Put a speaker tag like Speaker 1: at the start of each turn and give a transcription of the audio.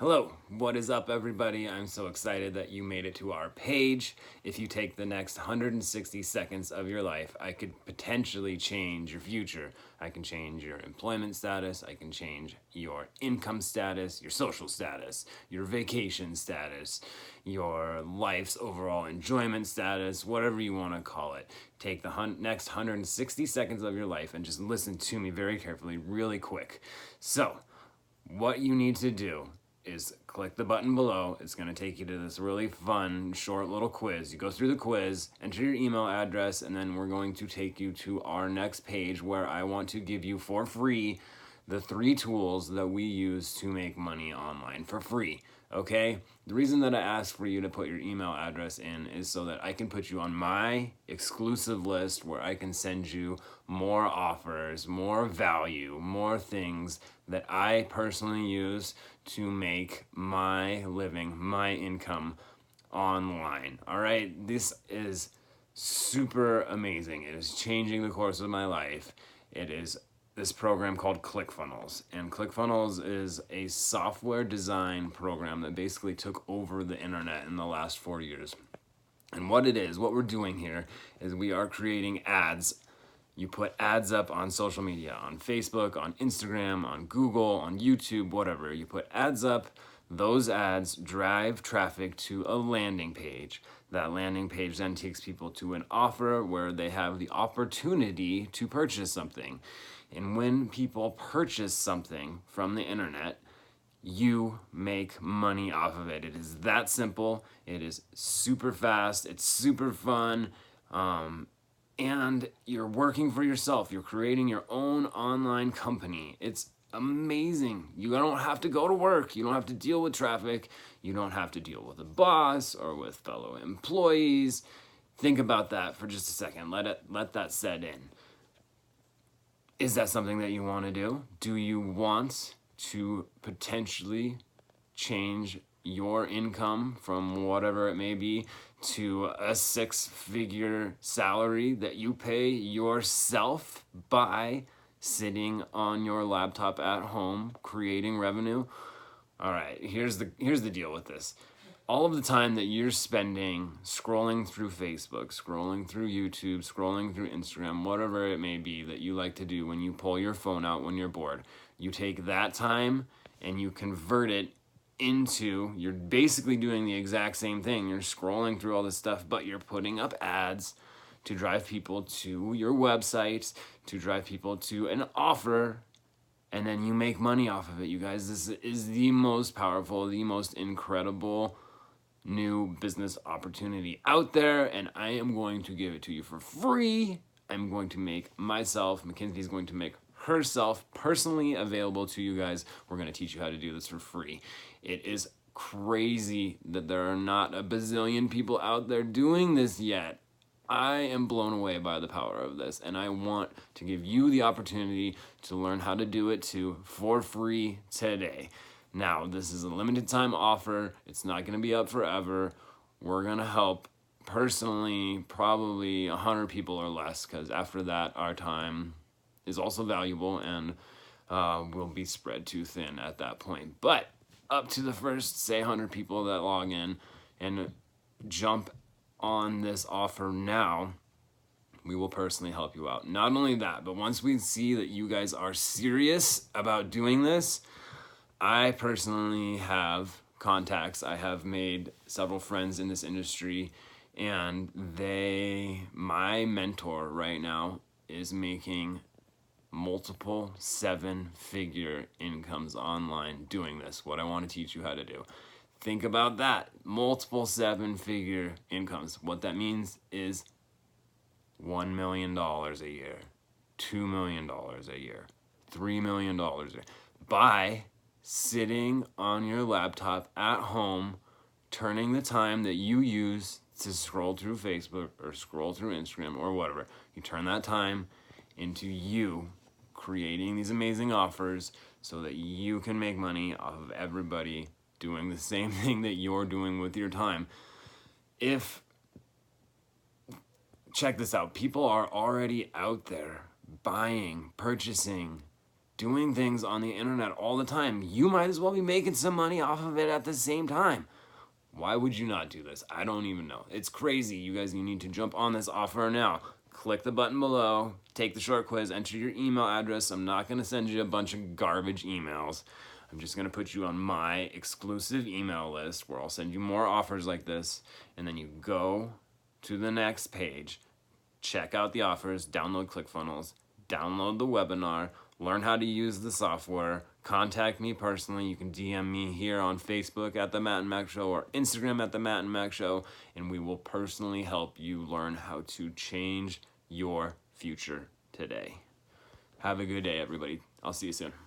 Speaker 1: Hello, what is up, everybody? I'm so excited that you made it to our page. If you take the next 160 seconds of your life, I could potentially change your future. I can change your employment status, I can change your income status, your social status, your vacation status, your life's overall enjoyment status, whatever you want to call it. Take the next 160 seconds of your life and just listen to me very carefully, really quick. So, what you need to do is click the button below. It's going to take you to this really fun, short little quiz. You go through the quiz, enter your email address, and then we're going to take you to our next page where I want to give you for free the 3 tools that we use to make money online for free. Okay? The reason that I ask for you to put your email address in is so that I can put you on my exclusive list where I can send you more offers, more value, more things that I personally use to make my living, my income online. All right? This is super amazing. It is changing the course of my life. It is this program called ClickFunnels. And ClickFunnels is a software design program that basically took over the internet in the last 4 years. And what it is, what we're doing here is we are creating ads. You put ads up on social media, on Facebook, on Instagram, on Google, on YouTube, whatever. You put ads up. Those ads drive traffic to a landing page. That landing page then takes people to an offer where they have the opportunity to purchase something. And when people purchase something from the internet, you make money off of it. It is that simple. It is super fast. It's super fun. And you're working for yourself. You're creating your own online company. It's amazing. You don't have to go to work. You don't have to deal with traffic. You don't have to deal with a boss or with fellow employees. Think about that for just a second. Let that set in. Is that something that you want to do? Do you want to potentially change your income from whatever it may be to a 6-figure salary that you pay yourself by sitting on your laptop at home creating revenue? All right, here's the deal with this. All of the time that you're spending scrolling through Facebook, scrolling through YouTube, scrolling through Instagram, whatever it may be that you like to do when you pull your phone out when you're bored, you take that time and you convert it into, you're basically doing the exact same thing. You're scrolling through all this stuff, but you're putting up ads to drive people to your website, to drive people to an offer, and then you make money off of it. You guys, this is the most powerful, the most incredible new business opportunity out there, and I am going to give it to you for free. I'm going to make myself, Mackenzie's going to make herself personally available to you guys. We're going to teach you how to do this for free. It is crazy that there are not a bazillion people out there doing this yet. I am blown away by the power of this, and I want to give you the opportunity to learn how to do it too for free today. Now, this is a limited time offer. It's not going to be up forever. We're going to help personally probably 100 people or less, because after that, our time is also valuable and will be spread too thin at that point. But up to the first, say, 100 people that log in and jump on this offer now, we will personally help you out. Not only that, but once we see that you guys are serious about doing this, I personally have contacts. I have made several friends in this industry, and my mentor right now is making multiple 7-figure incomes online doing this, what I want to teach you how to do. Think about that. Multiple 7-figure incomes. What that means is $1 million a year, $2 million a year, $3 million a year by sitting on your laptop at home, turning the time that you use to scroll through Facebook or scroll through Instagram or whatever, you turn that time into you creating these amazing offers so that you can make money off of everybody doing the same thing that you're doing with your time. Check this out, people are already out there buying, purchasing doing things on the internet all the time. You might as well be making some money off of it at the same time. Why would you not do this? I don't even know. It's crazy. You guys, you need to jump on this offer now. Click the button below, take the short quiz, enter your email address. I'm not going to send you a bunch of garbage emails. I'm just going to put you on my exclusive email list where I'll send you more offers like this. And then you go to the next page, check out the offers, download ClickFunnels, download the webinar, learn how to use the software, contact me personally. You can DM me here on Facebook at TheMattandMackShow or Instagram at TheMattandMackShow, and we will personally help you learn how to change your future today. Have a good day, everybody. I'll see you soon.